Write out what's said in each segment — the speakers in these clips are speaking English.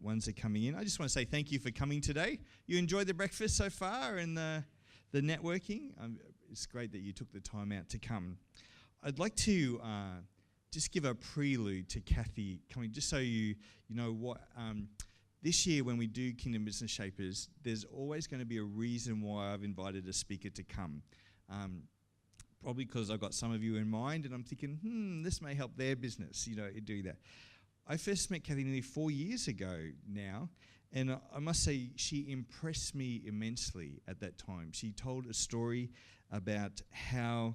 ones that are coming in. I just want to say thank you for coming today. You enjoyed the breakfast so far and the networking? It's great that you took the time out to come. I'd like to just give a prelude to Kathy coming, just so you know what. This year when we do Kingdom Business Shapers, there's always going to be a reason why I've invited a speaker to come. Probably because I've got some of you in mind and I'm thinking, this may help their business, do that. I first met Kathy nearly 4 years ago now, and I must say she impressed me immensely at that time. She told a story about how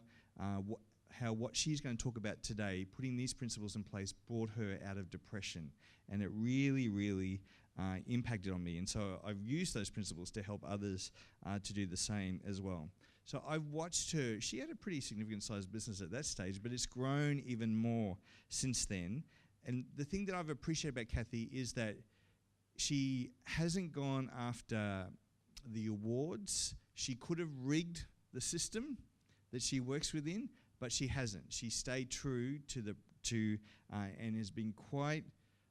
what she's going to talk about today, putting these principles in place, brought her out of depression, and it really, really impacted on me. And so I've used those principles to help others to do the same as well. So I've watched her. She had a pretty significant sized business at that stage, but it's grown even more since then. And the thing that I've appreciated about Kathy is that she hasn't gone after the awards. She could have rigged the system that she works within, but she hasn't. She stayed true to and has been quite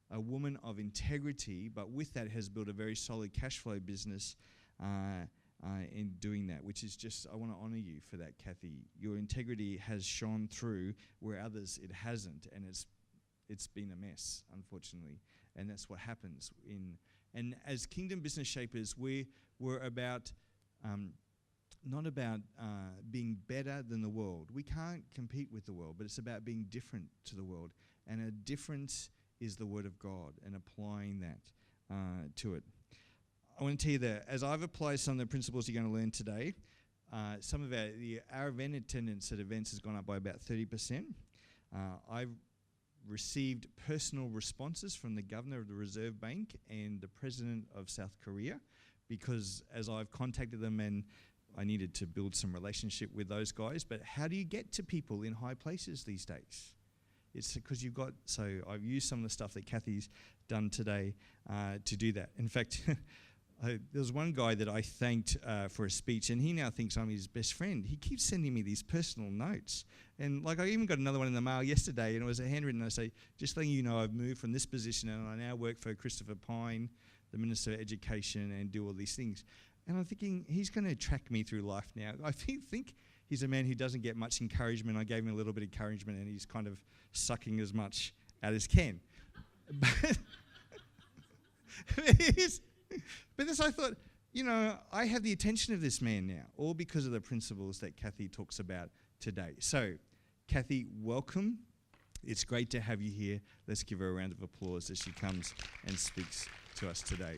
a woman of integrity, but with that has built a very solid cash flow business in doing that, which is just, I want to honor you for that, Kathy. Your integrity has shone through where others it hasn't, and it's been a mess, unfortunately. And that's what happens and as Kingdom Business Shapers, we're about not about being better than the world. We can't compete with the world, but it's about being different to the world. And a difference is the Word of God and applying that to it. I want to tell you that as I've applied some of the principles you're going to learn today, some of our event attendance at events has gone up by about 30%. I've received personal responses from the Governor of the Reserve Bank and the President of South Korea, because as I've contacted them and I needed to build some relationship with those guys. But how do you get to people in high places these days? It's because so I've used some of the stuff that Kathy's done today to do that. In fact, there was one guy that I thanked for a speech, and he now thinks I'm his best friend. He keeps sending me these personal notes. And I even got another one in the mail yesterday, and it was a handwritten, I say, just letting you know I've moved from this position and I now work for Christopher Pine, the Minister of Education, and do all these things. And I'm thinking, he's going to track me through life now. I think he's a man who doesn't get much encouragement. I gave him a little bit of encouragement, and he's kind of sucking as much out as can. But as I thought, I have the attention of this man now, all because of the principles that Kathy talks about today. So, Kathy, welcome. It's great to have you here. Let's give her a round of applause as she comes and speaks to us today.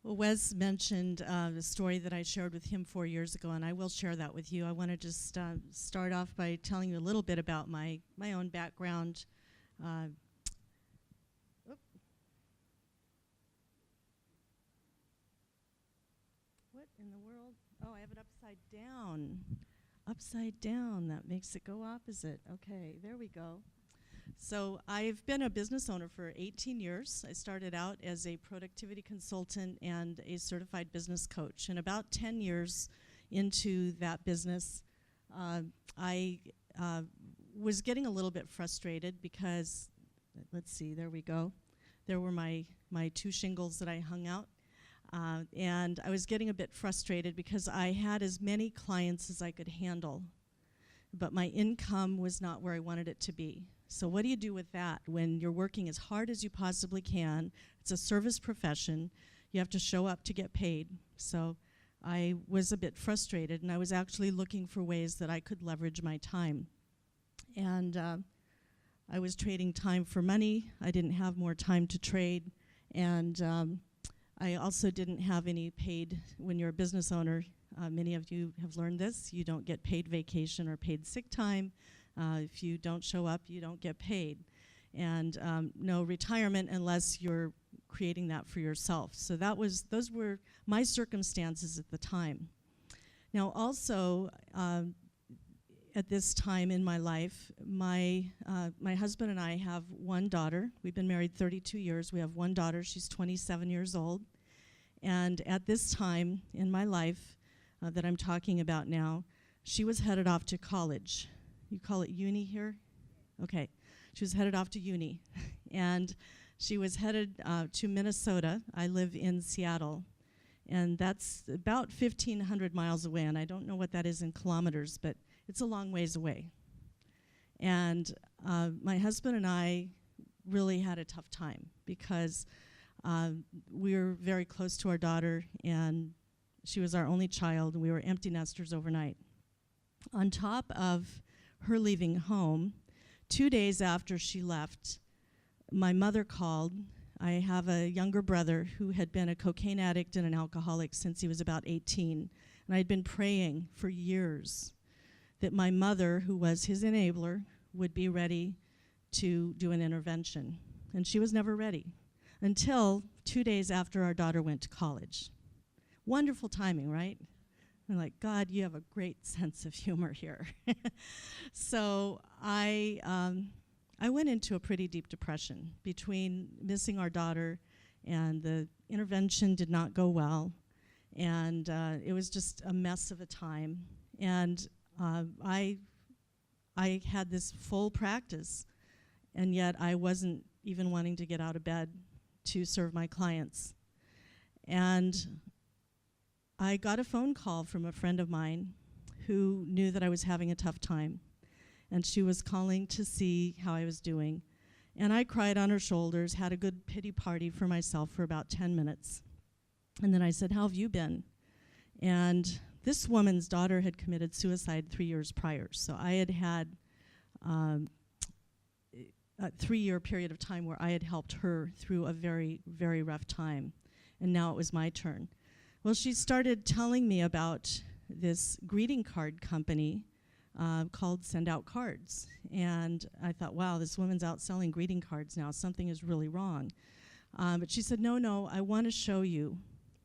Well, Wes mentioned the story that I shared with him 4 years ago, and I will share that with you. I want to just start off by telling you a little bit about my own background. What in the world? Oh, I have it upside down. Upside down. That makes it go opposite. Okay, there we go. So I've been a business owner for 18 years. I started out as a productivity consultant and a certified business coach. And about 10 years into that business, I was getting a little bit frustrated because, let's see, there we go. There were my 2 shingles that I hung out. And I was getting a bit frustrated because I had as many clients as I could handle, but my income was not where I wanted it to be. So what do you do with that when you're working as hard as you possibly can? It's a service profession. You have to show up to get paid. So I was a bit frustrated, and I was actually looking for ways that I could leverage my time. And I was trading time for money. I didn't have more time to trade. And I also didn't have any paid, when you're a business owner, many of you have learned this, you don't get paid vacation or paid sick time. If you don't show up, you don't get paid. And no retirement unless you're creating that for yourself. So those were my circumstances at the time. Now also, at this time in my life, my husband and I have one daughter. We've been married 32 years. We have one daughter. She's 27 years old. And at this time in my life that I'm talking about now, she was headed off to college. You call it uni here? Okay. She was headed off to uni. and she was headed to Minnesota. I live in Seattle, and that's about 1,500 miles away, and I don't know what that is in kilometers, but it's a long ways away. And my husband and I really had a tough time because we were very close to our daughter, and she was our only child, and we were empty nesters overnight. On top of her leaving home, 2 days after she left, my mother called. I have a younger brother who had been a cocaine addict and an alcoholic since he was about 18. And I had been praying for years that my mother, who was his enabler, would be ready to do an intervention. And she was never ready until 2 days after our daughter went to college. Wonderful timing, right? I'm like, God, you have a great sense of humor here. So I went into a pretty deep depression between missing our daughter and the intervention did not go well. And it was just a mess of a time. And I had this full practice, and yet I wasn't even wanting to get out of bed to serve my clients. And I got a phone call from a friend of mine who knew that I was having a tough time. And she was calling to see how I was doing. And I cried on her shoulders, had a good pity party for myself for about 10 minutes. And then I said, how have you been? And this woman's daughter had committed suicide 3 years prior. So I had had a 3-year period of time where I had helped her through a very, very rough time. And now it was my turn. Well, she started telling me about this greeting card company called Send Out Cards. And I thought, wow, this woman's out selling greeting cards now. Something is really wrong. But she said, no, I want to show you.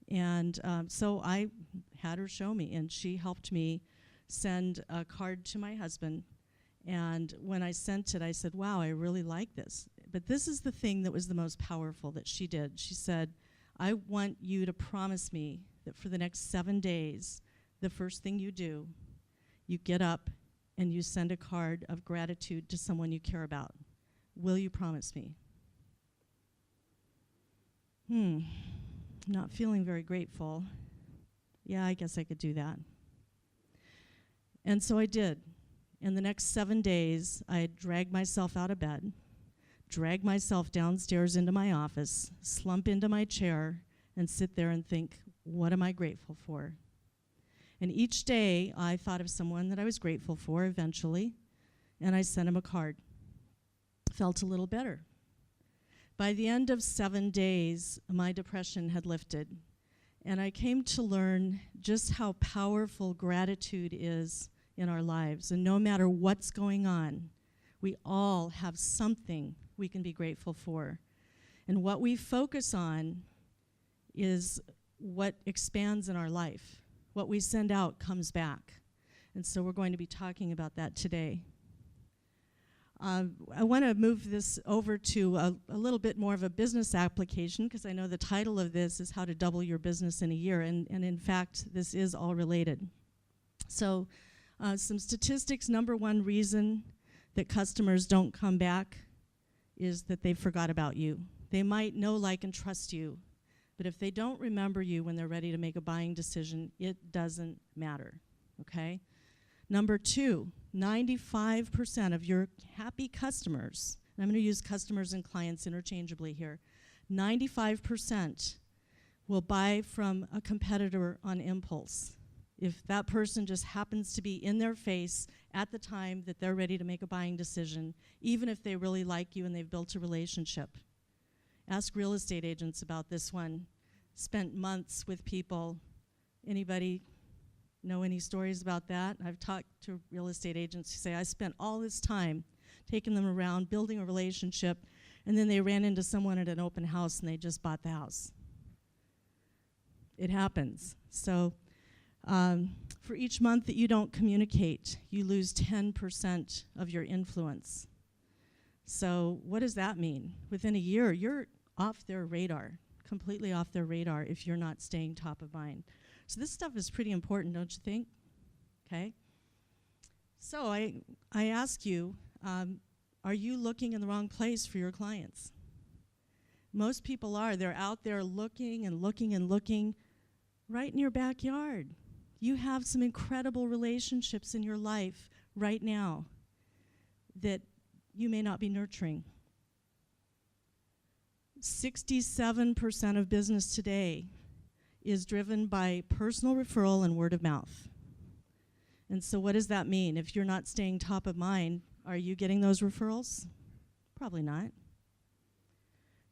And so I had her show me, and she helped me send a card to my husband. And when I sent it, I said, wow, I really like this. But this is the thing that was the most powerful that she did. She said, I want you to promise me that for the next 7 days, the first thing you do, you get up and you send a card of gratitude to someone you care about. Will you promise me? Not feeling very grateful. Yeah, I guess I could do that. And so I did. In the next 7 days, I dragged myself out of bed, drag myself downstairs into my office, slump into my chair, and sit there and think, what am I grateful for? And each day, I thought of someone that I was grateful for eventually, and I sent him a card. Felt a little better. By the end of 7 days, my depression had lifted, and I came to learn just how powerful gratitude is in our lives. And no matter what's going on, we all have something we can be grateful for. And what we focus on is what expands in our life. What we send out comes back. And so we're going to be talking about that today. I want to move this over to a little bit more of a business application, because I know the title of this is How to Double Your Business in a Year, and in fact, this is all related. So some statistics. Number one reason that customers don't come back is that they forgot about you. They might know, like, and trust you, but if they don't remember you when they're ready to make a buying decision, it doesn't matter, okay? Number two, 95% of your happy customers, and I'm going to use customers and clients interchangeably here, 95% will buy from a competitor on impulse. If that person just happens to be in their face at the time that they're ready to make a buying decision, even if they really like you and they've built a relationship. Ask real estate agents about this one. Spent months with people. Anybody know any stories about that? I've talked to real estate agents who say, I spent all this time taking them around, building a relationship, and then they ran into someone at an open house and they just bought the house. It happens. So for each month that you don't communicate, you lose 10% of your influence. So what does that mean? Within a year, you're off their radar, completely off their radar if you're not staying top of mind. So this stuff is pretty important, don't you think? Okay. So I ask you, are you looking in the wrong place for your clients? Most people are. They're out there looking and looking and looking right in your backyard. You have some incredible relationships in your life right now that you may not be nurturing. 67% of business today is driven by personal referral and word of mouth. And so what does that mean? If you're not staying top of mind, are you getting those referrals? Probably not.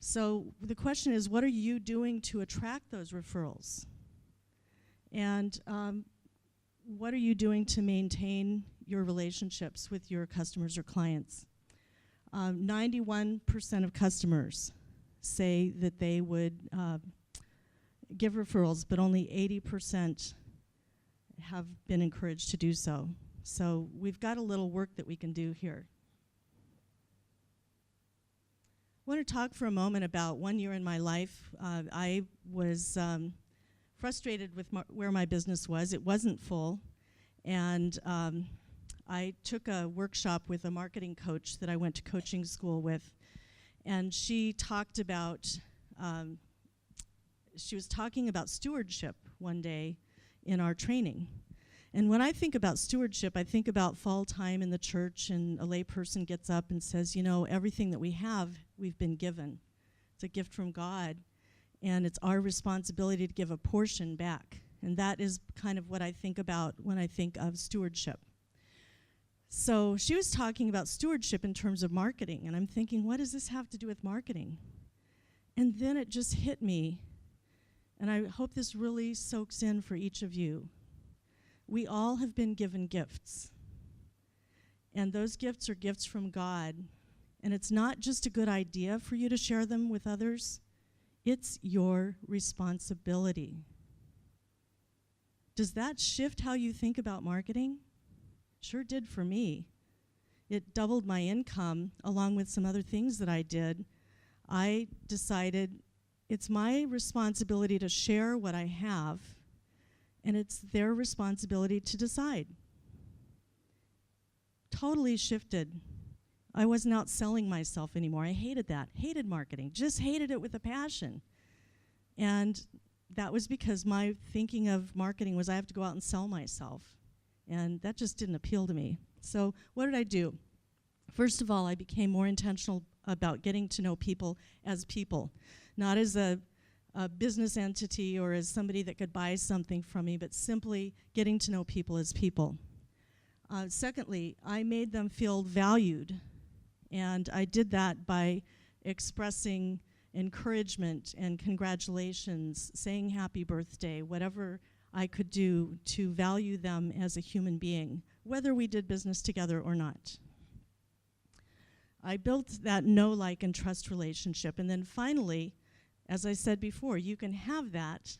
So the question is, what are you doing to attract those referrals? And what are you doing to maintain your relationships with your customers or clients? 91% of customers say that they would give referrals, but only 80% have been encouraged to do so. So we've got a little work that we can do here. I want to talk for a moment about 1 year in my life. I was frustrated with where my business was. It wasn't full. And I took a workshop with a marketing coach that I went to coaching school with. And she talked about, she was talking about stewardship one day in our training. And when I think about stewardship, I think about fall time in the church, and a lay person gets up and says, you know, everything that we have, we've been given. It's a gift from God, and it's our responsibility to give a portion back. And that is kind of what I think about when I think of stewardship. So she was talking about stewardship in terms of marketing, and I'm thinking, what does this have to do with marketing? And then it just hit me, and I hope this really soaks in for each of you. We all have been given gifts, and those gifts are gifts from God, and it's not just a good idea for you to share them with others. It's your responsibility. Does that shift how you think about marketing? Sure did for me. It doubled my income along with some other things that I did. I decided it's my responsibility to share what I have, and it's their responsibility to decide. Totally shifted. I wasn't out selling myself anymore. I hated that. Hated marketing. Just hated it with a passion. And that was because my thinking of marketing was I have to go out and sell myself. And that just didn't appeal to me. So what did I do? First of all, I became more intentional about getting to know people, not as a business entity or as somebody that could buy something from me, but simply getting to know people as people. Secondly, I made them feel valued, and I did that by expressing encouragement and congratulations, saying happy birthday, whatever I could do to value them as a human being, whether we did business together or not. I built that know, like, and trust relationship. And then finally, as I said before, you can have that.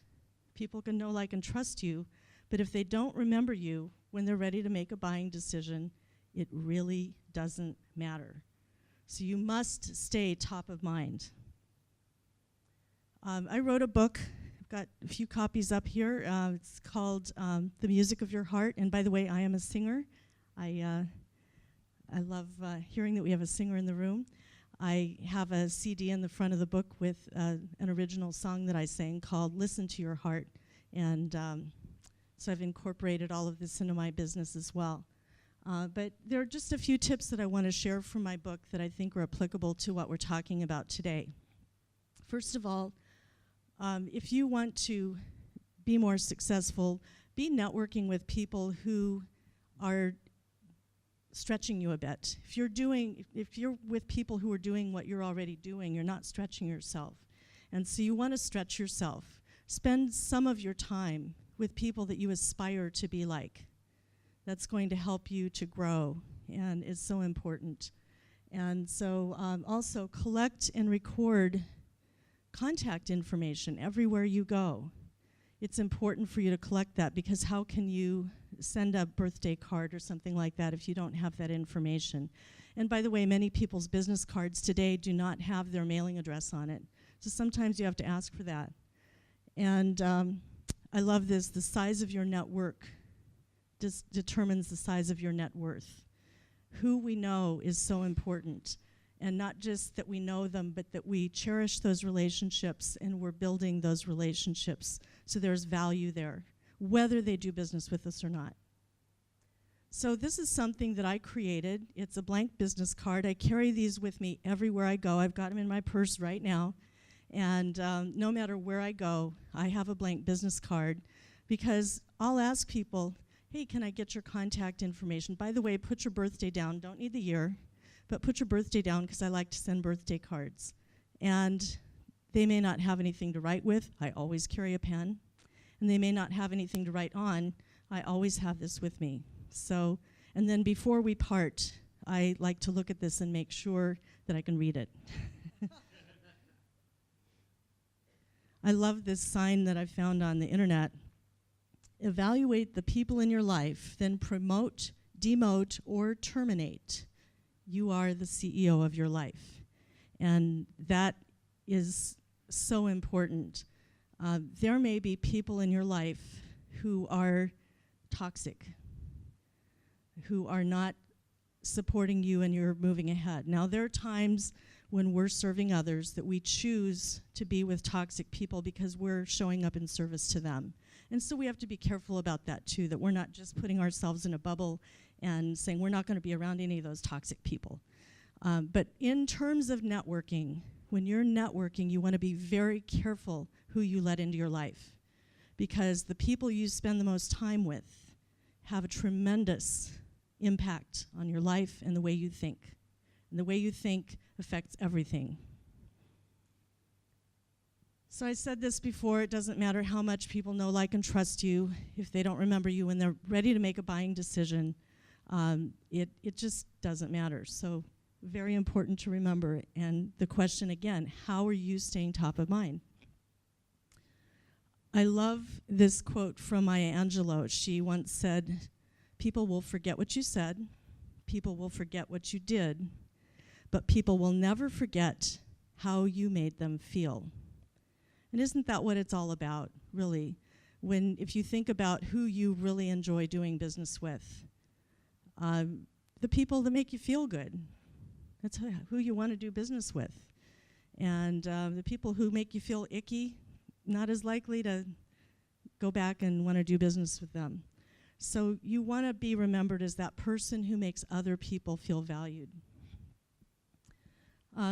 People can know, like, and trust you, but if they don't remember you when they're ready to make a buying decision, it really doesn't matter. So you must stay top of mind. I wrote a book. I've got a few copies up here. It's called The Music of Your Heart. And by the way, I am a singer. I love hearing that we have a singer in the room. I have a CD in the front of the book with an original song that I sang called Listen to Your Heart. And so I've incorporated all of this into my business as well. But there are just a few tips that I want to share from my book that I think are applicable to what we're talking about today. First of all, if you want to be more successful, be networking with people who are stretching you a bit. If you're with people who are doing what you're already doing, you're not stretching yourself. And so you want to stretch yourself. Spend some of your time with people that you aspire to be like. That's going to help you to grow, and is so important. And so also collect and record contact information everywhere you go. It's important for you to collect that, because how can you send a birthday card or something like that if you don't have that information? And by the way, many people's business cards today do not have their mailing address on it. So sometimes you have to ask for that. And I love this, the size of your network determines the size of your net worth. Who we know is so important. And not just that we know them, but that we cherish those relationships and we're building those relationships. So there's value there, whether they do business with us or not. So this is something that I created. It's a blank business card. I carry these with me everywhere I go. I've got them in my purse right now. And no matter where I go, I have a blank business card because I'll ask people, hey, can I get your contact information? By the way, put your birthday down. Don't need the year. But put your birthday down because I like to send birthday cards. And they may not have anything to write with. I always carry a pen. And they may not have anything to write on. I always have this with me. So, and then before we part, I like to look at this and make sure that I can read it. I love this sign that I found on the internet. Evaluate the people in your life, then promote, demote, or terminate. You are the CEO of your life. And that is so important. There may be people in your life who are toxic, who are not supporting you and you're moving ahead. Now, there are times when we're serving others that we choose to be with toxic people because we're showing up in service to them. And so we have to be careful about that too, that we're not just putting ourselves in a bubble and saying we're not going to be around any of those toxic people. But in terms of networking, when you're networking, you want to be very careful who you let into your life because the people you spend the most time with have a tremendous impact on your life and the way you think. And the way you think affects everything. So I said this before, it doesn't matter how much people know, like, and trust you. If they don't remember you when they're ready to make a buying decision, it just doesn't matter. So very important to remember. And the question again, how are you staying top of mind? I love this quote from Maya Angelou. She once said, people will forget what you said, people will forget what you did, but people will never forget how you made them feel. And isn't that what it's all about, really? If you think about who you really enjoy doing business with, the people that make you feel good, that's who you want to do business with. And the people who make you feel icky, not as likely to go back and want to do business with them. So you want to be remembered as that person who makes other people feel valued.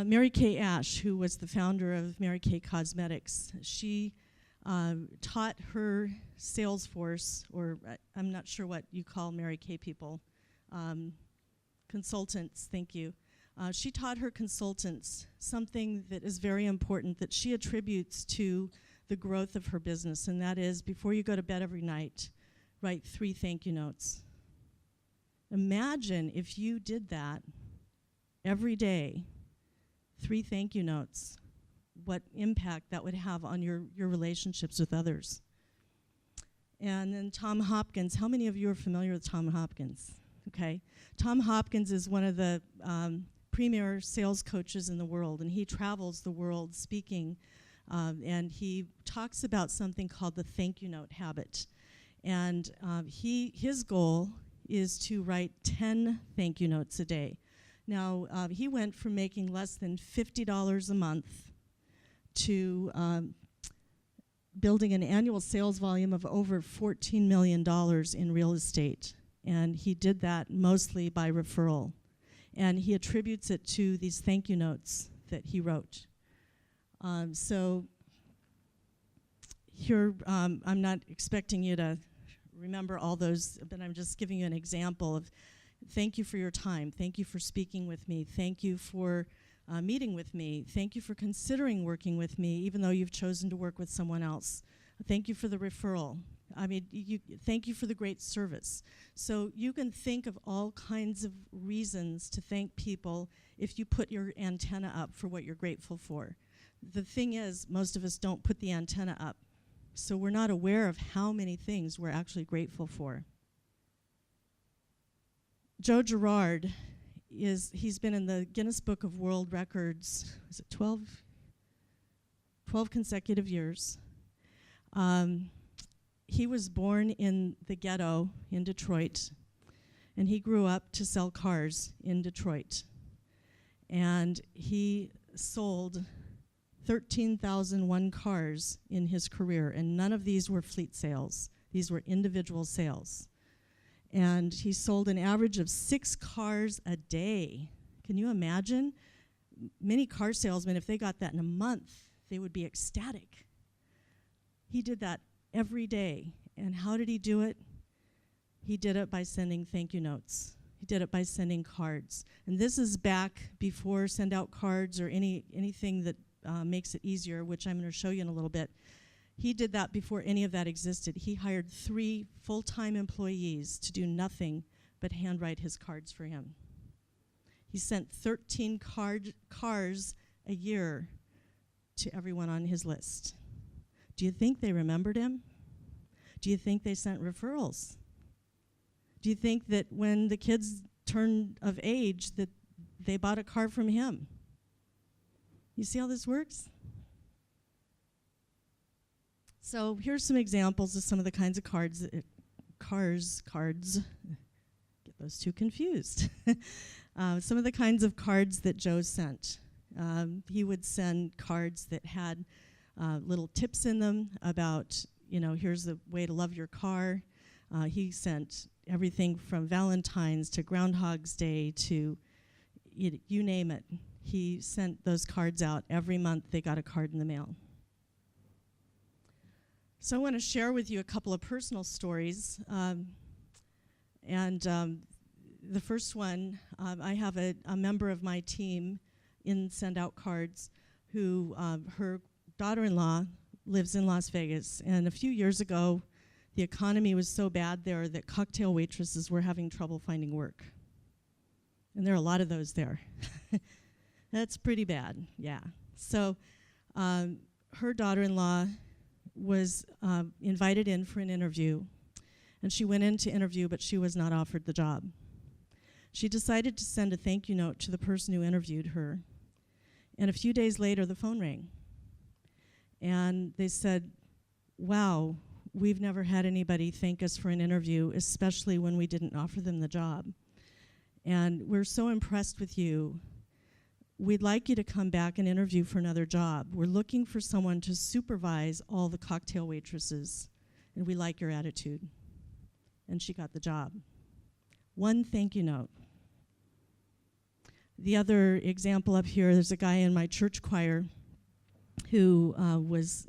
Mary Kay Ash, who was the founder of Mary Kay Cosmetics, she taught her sales force, or I'm not sure what you call Mary Kay people, consultants, thank you. She taught her consultants something that is very important that she attributes to the growth of her business, and that is before you go to bed every night, write 3 thank you notes. Imagine if you did that every day, 3 thank you notes, what impact that would have on your relationships with others. And then Tom Hopkins, how many of you are familiar with Tom Hopkins? Okay, Tom Hopkins is one of the premier sales coaches in the world, and he travels the world speaking, and he talks about something called the thank you note habit. And his goal is to write 10 thank you notes a day. Now, he went from making less than $50 a month to building an annual sales volume of over $14 million in real estate. And he did that mostly by referral. And he attributes it to these thank you notes that he wrote. So here, I'm not expecting you to remember all those, but I'm just giving you an example of thank you for your time. Thank you for speaking with me. Thank you for meeting with me. Thank you for considering working with me, even though you've chosen to work with someone else. Thank you for the referral. I mean, thank you for the great service. So you can think of all kinds of reasons to thank people if you put your antenna up for what you're grateful for. The thing is, most of us don't put the antenna up. So we're not aware of how many things we're actually grateful for. Joe Girard, he's been in the Guinness Book of World Records, is it 12 consecutive years. He was born in the ghetto in Detroit, And he grew up to sell cars in Detroit. And he sold 13,001 cars in his career, and none of these were fleet sales. These were individual sales. And he sold an average of 6 cars a day. Can you imagine? Many car salesmen, if they got that in a month, they would be ecstatic. He did that every day. And how did he do it? He did it by sending thank you notes. He did it by sending cards. And this is back before send out cards or anything that makes it easier, which I'm going to show you in a little bit. He did that before any of that existed. He hired 3 full-time employees to do nothing but handwrite his cards for him. He sent 13 cars a year to everyone on his list. Do you think they remembered him? Do you think they sent referrals? Do you think that when the kids turned of age that they bought a car from him? You see how this works? So here's some examples of some of the kinds of cards, get those two confused. Some of the kinds of cards that Joe sent. He would send cards that had little tips in them about, here's the way to love your car. He sent everything from Valentine's to Groundhog's Day to you name it. He sent those cards out. Every month they got a card in the mail. So I want to share with you a couple of personal stories. The first one, I have a member of my team in Send Out Cards who her daughter-in-law lives in Las Vegas. And a few years ago, the economy was so bad there that cocktail waitresses were having trouble finding work. And there are a lot of those there. That's pretty bad, yeah. So her daughter-in-law was invited in for an interview, and she went in to interview, but she was not offered the job. She decided to send a thank you note to the person who interviewed her, and a few days later the phone rang. And they said, wow, we've never had anybody thank us for an interview, especially when we didn't offer them the job. And we're so impressed with you. We'd like you to come back and interview for another job. We're looking for someone to supervise all the cocktail waitresses, and we like your attitude. And she got the job. One thank you note. The other example up here, there's a guy in my church choir who was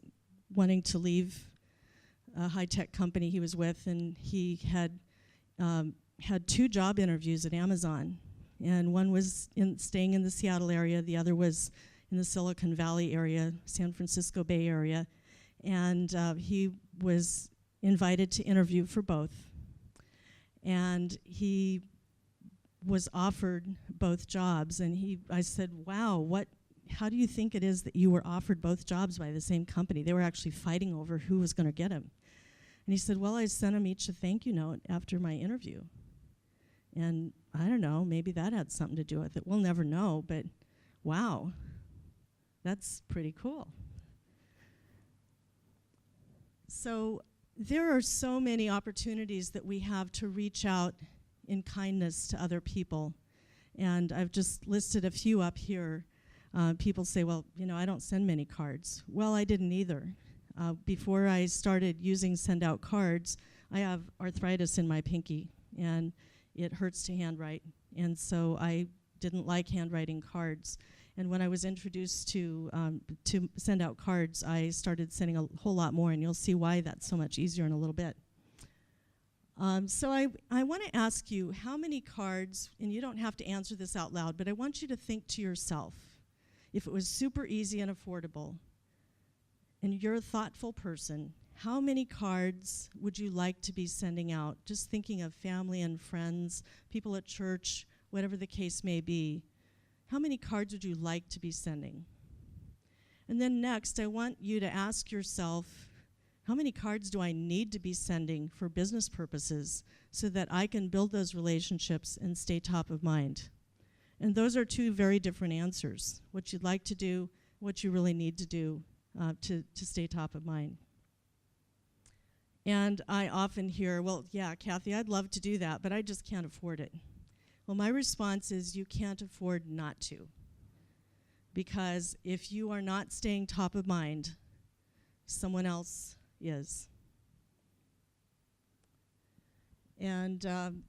wanting to leave a high-tech company he was with, and he had 2 job interviews at Amazon. And one was staying in the Seattle area, the other was in the Silicon Valley area, San Francisco Bay Area. And he was invited to interview for both. And he was offered both jobs. And I said, wow, how do you think it is that you were offered both jobs by the same company? They were actually fighting over who was going to get him. And he said, well, I sent them each a thank you note after my interview. And I don't know, maybe that had something to do with it. We'll never know, but wow, that's pretty cool. So there are so many opportunities that we have to reach out in kindness to other people. And I've just listed a few up here. People say, well, I don't send many cards. Well, I didn't either. Before I started using Send Out Cards, I have arthritis in my pinky, and it hurts to handwrite. And so I didn't like handwriting cards. And when I was introduced to Send Out Cards, I started sending a whole lot more, and you'll see why that's so much easier in a little bit. So I want to ask you, how many cards, and you don't have to answer this out loud, but I want you to think to yourself, if it was super easy and affordable, and you're a thoughtful person, how many cards would you like to be sending out? Just thinking of family and friends, people at church, whatever the case may be. How many cards would you like to be sending? And then next, I want you to ask yourself, how many cards do I need to be sending for business purposes so that I can build those relationships and stay top of mind? And those are 2 very different answers, what you'd like to do, what you really need to do to stay top of mind. And I often hear, well, yeah, Kathy, I'd love to do that, but I just can't afford it. Well, my response is you can't afford not to. Because if you are not staying top of mind, someone else is. And some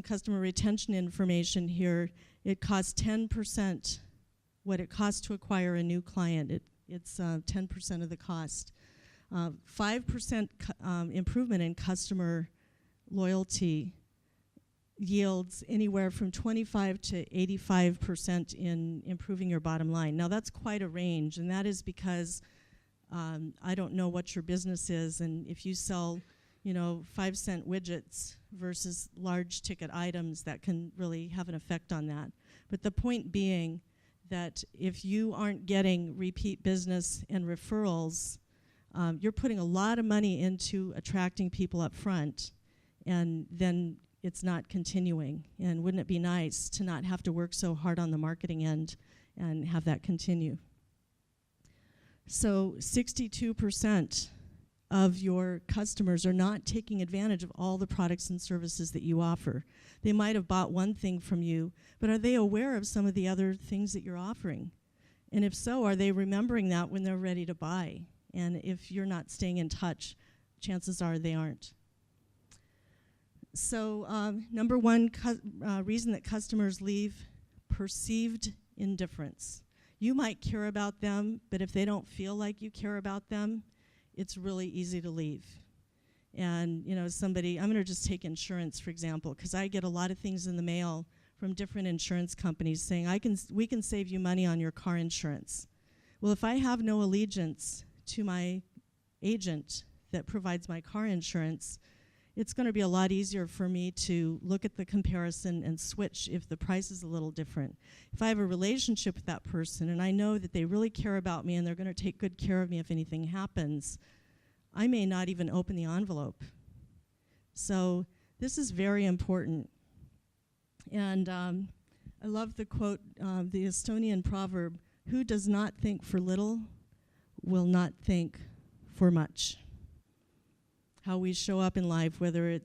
customer retention information here. It costs 10% what it costs to acquire a new client. It's 10% of the cost. 5% improvement in customer loyalty yields anywhere from 25 to 85% in improving your bottom line. Now that's quite a range, and that is because I don't know what your business is, and if you sell 5-cent widgets versus large ticket items, that can really have an effect on that. But the point being that if you aren't getting repeat business and referrals, you're putting a lot of money into attracting people up front, and then it's not continuing. And wouldn't it be nice to not have to work so hard on the marketing end and have that continue? So 62% of your customers are not taking advantage of all the products and services that you offer. They might have bought one thing from you, but are they aware of some of the other things that you're offering? And if so, are they remembering that when they're ready to buy? And if you're not staying in touch, chances are they aren't. So number one reason that customers leave, perceived indifference. You might care about them, but if they don't feel like you care about them, it's really easy to leave. And I'm going to just take insurance, for example, because I get a lot of things in the mail from different insurance companies saying, we can save you money on your car insurance. Well, if I have no allegiance to my agent that provides my car insurance, it's going to be a lot easier for me to look at the comparison and switch if the price is a little different. If I have a relationship with that person and I know that they really care about me and they're going to take good care of me if anything happens, I may not even open the envelope. So this is very important. And I love the quote, the Estonian proverb, "Who does not think for little will not think for much." How we show up in life, whether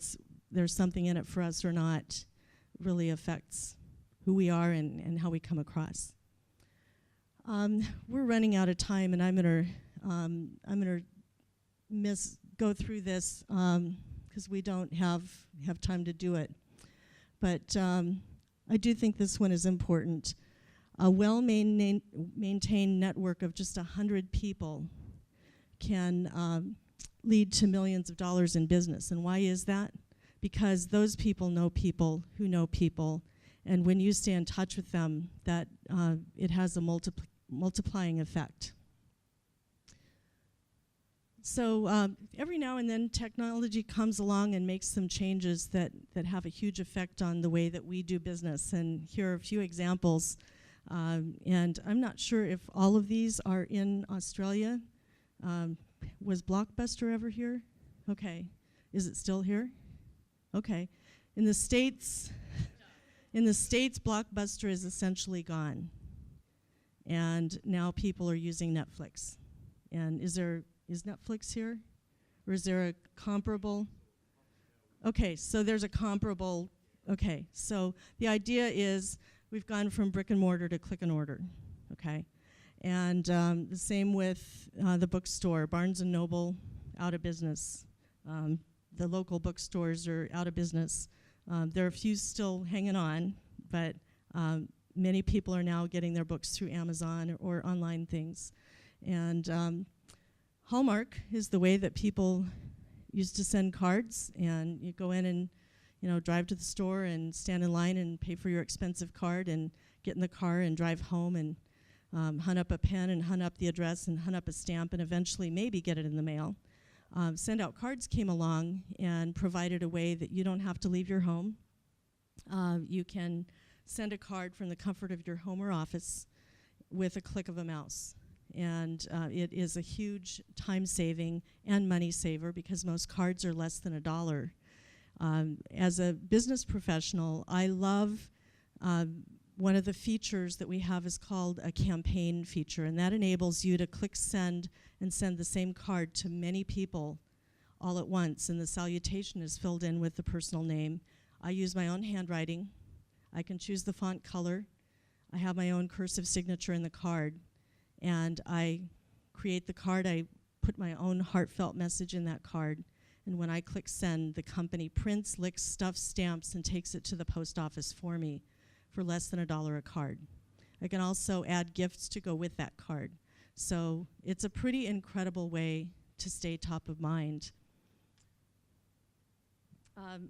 there's something in it for us or not, really affects who we are and how we come across. We're running out of time, and I'm gonna go through this because we don't have time to do it. But I do think this one is important. A well-maintained network of just 100 people can lead to millions of dollars in business. And why is that? Because those people know people who know people, and when you stay in touch with them, that it has a multiplying effect. So every now and then technology comes along and makes some changes that have a huge effect on the way that we do business. And here are a few examples. And I'm not sure if all of these are in Australia. Was Blockbuster ever here? Okay. Is it still here? Okay. In the States, Blockbuster is essentially gone. And now people are using Netflix. And is Netflix here? Or is there a comparable? Okay, so there's a comparable. Okay, so the idea is we've gone from brick and mortar to click and order. Okay. And the same with the bookstore. Barnes & Noble, out of business. The local bookstores are out of business. There are a few still hanging on, but many people are now getting their books through Amazon or online things. And Hallmark is the way that people used to send cards, and you go in and drive to the store and stand in line and pay for your expensive card and get in the car and drive home and hunt up a pen and hunt up the address and hunt up a stamp and eventually maybe get it in the mail. Send out cards came along and provided a way that you don't have to leave your home. You can send a card from the comfort of your home or office with a click of a mouse. And it is a huge time saving and money saver because most cards are less than $1. As a business professional, I love one of the features that we have is called a campaign feature, and that enables you to click send and send the same card to many people all at once, and the salutation is filled in with the personal name. I use my own handwriting. I can choose the font color. I have my own cursive signature in the card, and I create the card. I put my own heartfelt message in that card, and when I click send, the company prints, licks, stuffs, stamps, and takes it to the post office for me for less than $1 a card. I can also add gifts to go with that card. So it's a pretty incredible way to stay top of mind.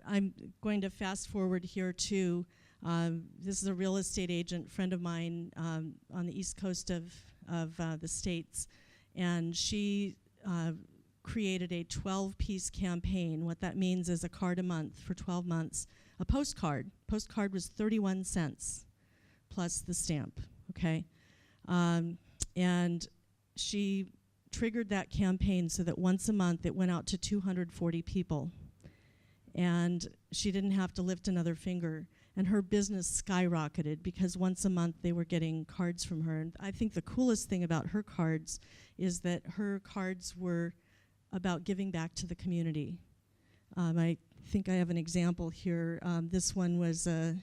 I'm going to fast forward here too. This is a real estate agent friend of mine on the east coast of the States, and she created a 12-piece campaign. What that means is a card a month for 12 months. A postcard. Postcard was 31 cents plus the stamp, okay? And she triggered that campaign so that once a month it went out to 240 people. And she didn't have to lift another finger. And her business skyrocketed because once a month they were getting cards from her. And I think the coolest thing about her cards is that her cards were about giving back to the community. I think I have an example here. This one was a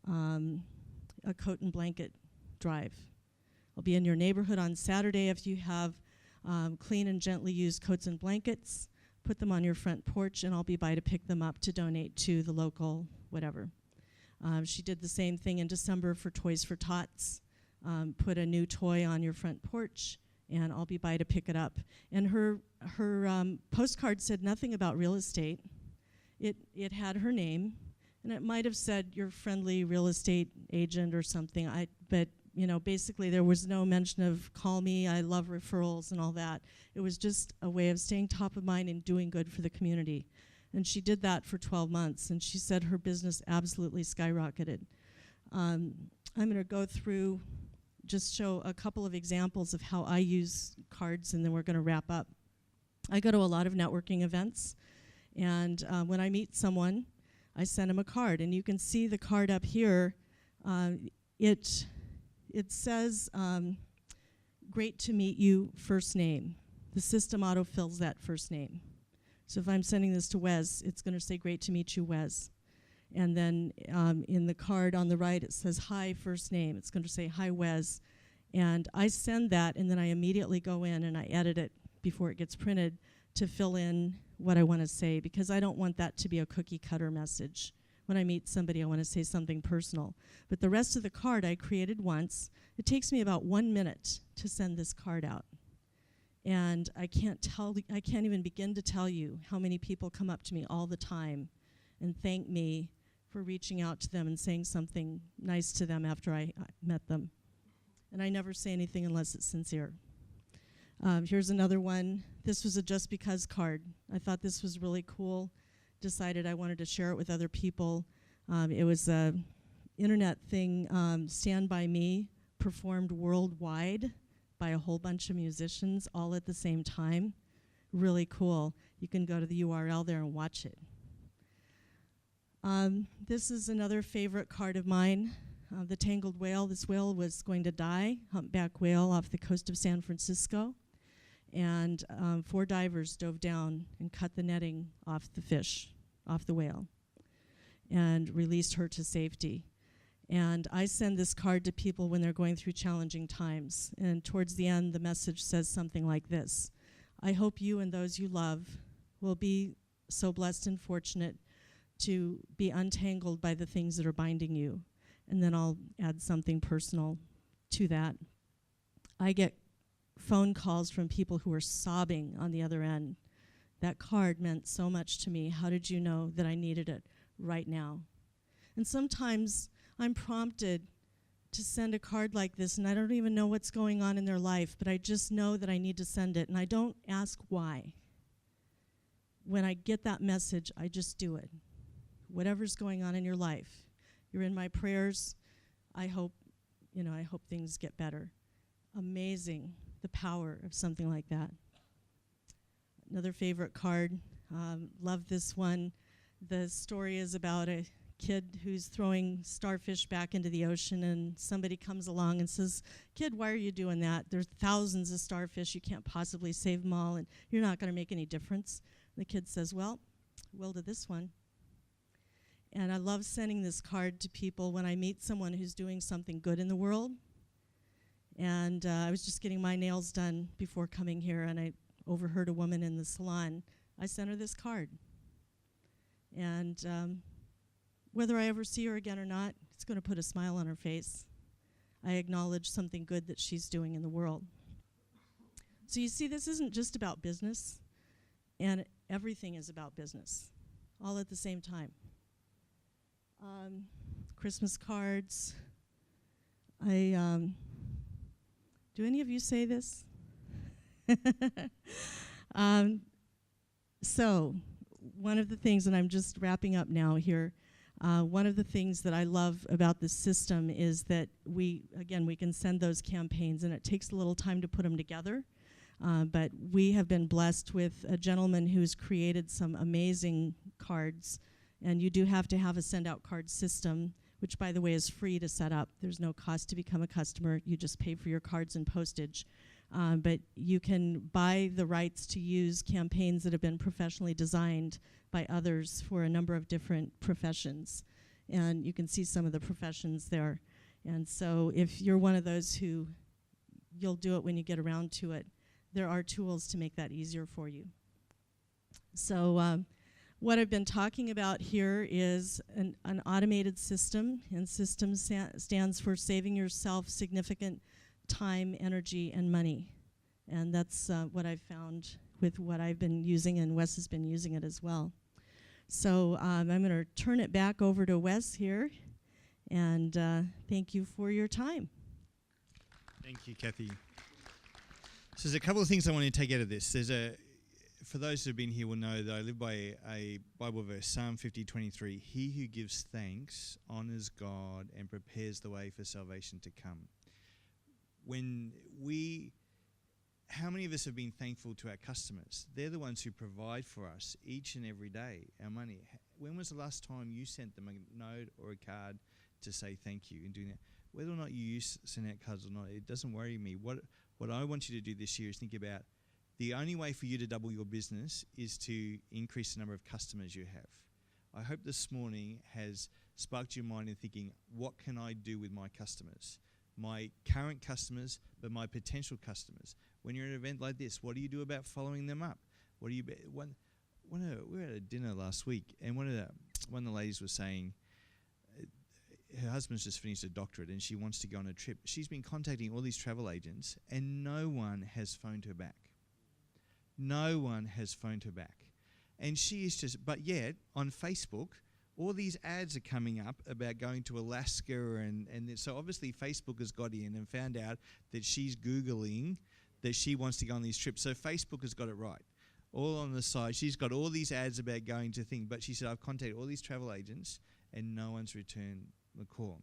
coat and blanket drive. I'll be in your neighborhood on Saturday. If you have clean and gently used coats and blankets, put them on your front porch, and I'll be by to pick them up to donate to the local whatever. She did the same thing in December for Toys for Tots. Put a new toy on your front porch, and I'll be by to pick it up. And her postcard said nothing about real estate. It had her name, and it might have said your friendly real estate agent or something. But you know, basically there was no mention of call me, I love referrals and all that. It was just a way of staying top of mind and doing good for the community. And she did that for 12 months, and she said her business absolutely skyrocketed. I'm going to go through, just show a couple of examples of how I use cards, and then we're going to wrap up. I go to a lot of networking events, and when I meet someone, I send them a card. And you can see the card up here. It says, great to meet you, first name. The system autofills that first name. So if I'm sending this to Wes, it's going to say, great to meet you, Wes. And then in the card on the right, it says, hi, first name. It's going to say, hi, Wes. And I send that, and then I immediately go in and I edit it before it gets printed to fill in what I want to say, because I don't want that to be a cookie-cutter message. When I meet somebody, I want to say something personal. But the rest of the card I created once. It takes me about 1 minute to send this card out. And I can't even begin to tell you how many people come up to me all the time and thank me for reaching out to them and saying something nice to them after I met them. And I never say anything unless it's sincere. Here's another one. This was a just because card. I thought this was really cool. Decided I wanted to share it with other people. It was an internet thing, Stand By Me, performed worldwide by a whole bunch of musicians all at the same time. Really cool. You can go to the URL there and watch it. This is another favorite card of mine, the tangled whale. This whale was going to die, humpback whale off the coast of San Francisco. And 4 divers dove down and cut the netting off the fish, off the whale, and released her to safety. And I send this card to people when they're going through challenging times. And towards the end, the message says something like this: I hope you and those you love will be so blessed and fortunate to be untangled by the things that are binding you. And then I'll add something personal to that. I get phone calls from people who are sobbing on the other end. That card meant so much to me. How did you know that I needed it right now? And sometimes I'm prompted to send a card like this, and I don't even know what's going on in their life, but I just know that I need to send it, and I don't ask why. When I get that message, I just do it. Whatever's going on in your life, you're in my prayers. I hope things get better. Amazing, the power of something like that. Another favorite card, love this one. The story is about a kid who's throwing starfish back into the ocean, and somebody comes along and says, "Kid, why are you doing that? There's thousands of starfish. You can't possibly save them all, and you're not going to make any difference." The kid says, "Well, will to this one." And I love sending this card to people when I meet someone who's doing something good in the world. And I was just getting my nails done before coming here, and I overheard a woman in the salon. I sent her this card. And whether I ever see her again or not, it's going to put a smile on her face. I acknowledge something good that she's doing in the world. So you see, this isn't just about business, and everything is about business, all at the same time. Christmas cards. Do any of you say this? So one of the things, and I'm just wrapping up now here, one of the things that I love about this system is that we can send those campaigns, and it takes a little time to put them together. But we have been blessed with a gentleman who's created some amazing cards. And you do have to have a send-out card system, which, by the way, is free to set up. There's no cost to become a customer. You just pay for your cards and postage. But you can buy the rights to use campaigns that have been professionally designed by others for a number of different professions. And you can see some of the professions there. And so if you're one of those who you'll do it when you get around to it, there are tools to make that easier for you. So what I've been talking about here is an automated system, and system stands for saving yourself significant time, energy, and money. And that's what I've found with what I've been using, and Wes has been using it as well. So I'm going to turn it back over to Wes here, and thank you for your time. Thank you, Kathy. So there's a couple of things I want to take out of this. For those who have been here will know that I live by a Bible verse, Psalm 50:23. He who gives thanks honors God and prepares the way for salvation to come. How many of us have been thankful to our customers? They're the ones who provide for us each and every day, our money. When was the last time you sent them a note or a card to say thank you in doing that? Whether or not you send out cards or not, it doesn't worry me. What I want you to do this year is think about the only way for you to double your business is to increase the number of customers you have. I hope this morning has sparked your mind in thinking, what can I do with my customers? My current customers, but my potential customers. When you're at an event like this, what do you do about following them up? We were at a dinner last week, and one of the ladies was saying her husband's just finished a doctorate and she wants to go on a trip. She's been contacting all these travel agents, and no one has phoned her back. No one has phoned her back. And she is just, but yet on Facebook, all these ads are coming up about going to Alaska, and so obviously Facebook has got in and found out that she's Googling that she wants to go on these trips. So Facebook has got it right. All on the side, she's got all these ads about going to things, but she said, I've contacted all these travel agents and no one's returned the call.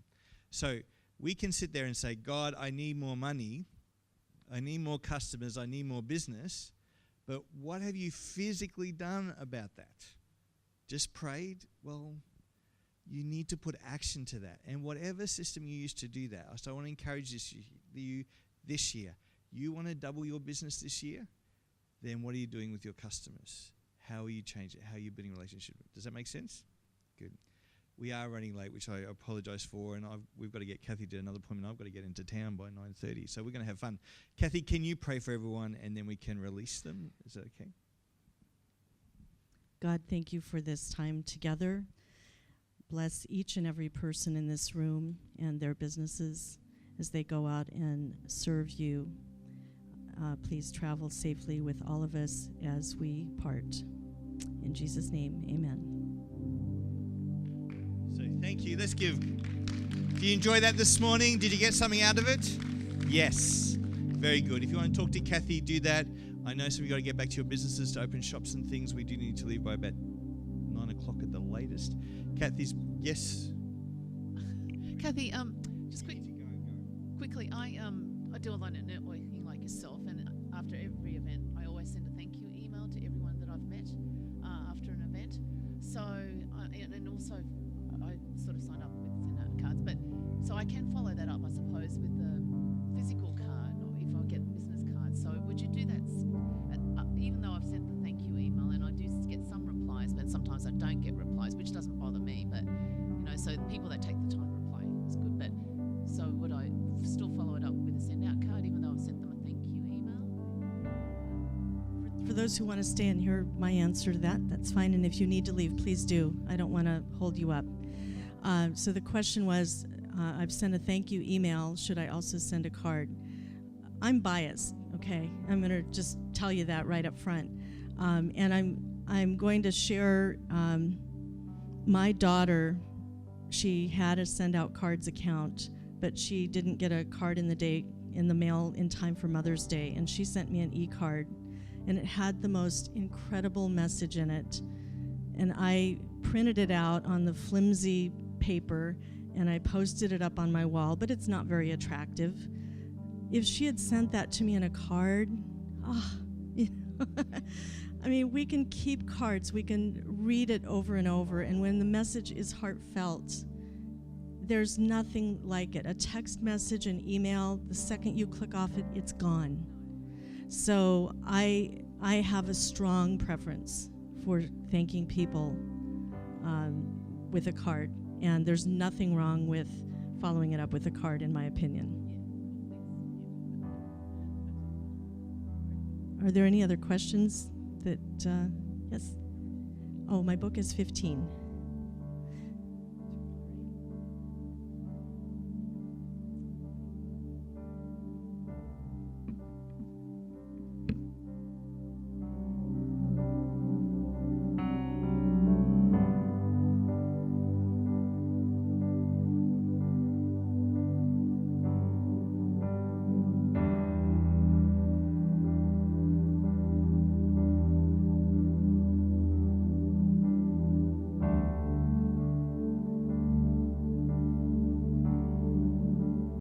So we can sit there and say, God, I need more money, I need more customers, I need more business. But what have you physically done about that? Just prayed? Well, you need to put action to that. And whatever system you use to do that, so I want to encourage you this year. You want to double your business this year? Then what are you doing with your customers? How are you changing it? How are you building a relationship? Does that make sense? Good. We are running late, which I apologize for, and we've got to get Kathy to another appointment. I've got to get into town by 9:30, so we're going to have fun. Kathy, can you pray for everyone, and then we can release them? Is that okay? God, thank you for this time together. Bless each and every person in this room and their businesses as they go out and serve you. Please travel safely with all of us as we part. In Jesus' name, amen. So thank you. Let's give. Do you enjoy that this morning? Did you get something out of it? Yes. Very good. If you want to talk to Kathy, do that. I know some of you got to get back to your businesses to open shops and things. We do need to leave by about 9 o'clock at the latest. Kathy's, yes? Kathy, just quickly, I do a lot of networking like yourself, and after every event, I always send a thank you email to everyone that I've met after an event. So, and also I sort of signed up with send out cards, but so I can follow that up, I suppose, with the physical card, or if I get business cards. So would you do that? Even though I've sent the thank you email and I do get some replies, but sometimes I don't get replies, which doesn't bother me. But so people that take the time to reply is good. But so would I still follow it up with a send out card, even though I've sent them a thank you email? For those who want to stay and hear my answer to that, that's fine. And if you need to leave, please do. I don't want to hold you up. So the question was, I've sent a thank you email. Should I also send a card? I'm biased, okay? I'm going to just tell you that right up front. And I'm going to share my daughter. She had a send out cards account, but she didn't get a card in the mail in time for Mother's Day, and she sent me an e-card, and it had the most incredible message in it. And I printed it out on the flimsy paper, and I posted it up on my wall, but it's not very attractive. If she had sent that to me in a card, I mean, we can keep cards, we can read it over and over, and when the message is heartfelt, there's nothing like it. A text message, an email, the second you click off it, it's gone. So I have a strong preference for thanking people with a card, and there's nothing wrong with following it up with a card, in my opinion. Are there any other questions that, yes? Oh, my book is 15.